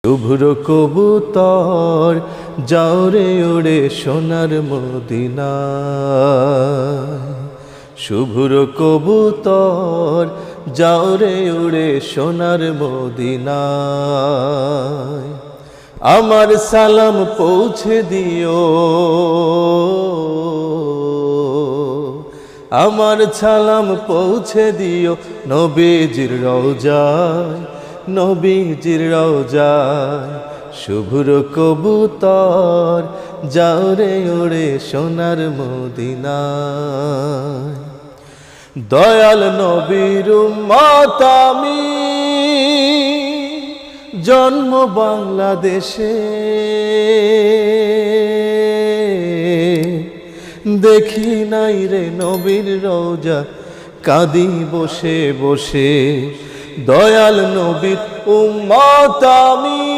শুভ্র কবুতর যাও রে ওড়ে সোনার মদিনায়। শুভ্র কবুতর যাও রে ওড়ে সোনার মদিনায়। আমার সালাম পৌঁছে দিও, আমার সালাম পৌঁছে দিও নবীজির রওজায়, নবীজির রওজায়। শুভ্র কবুতর যাও রে ওড়ে সোনার মদিনায়। দয়াল নবীর উম্মত আমি, জন্ম বাংলাদেশে। দেখি নাই রে নবীর রওজা, কাঁদি বসে বসে। দয়াল নবীর উম্মত আমি।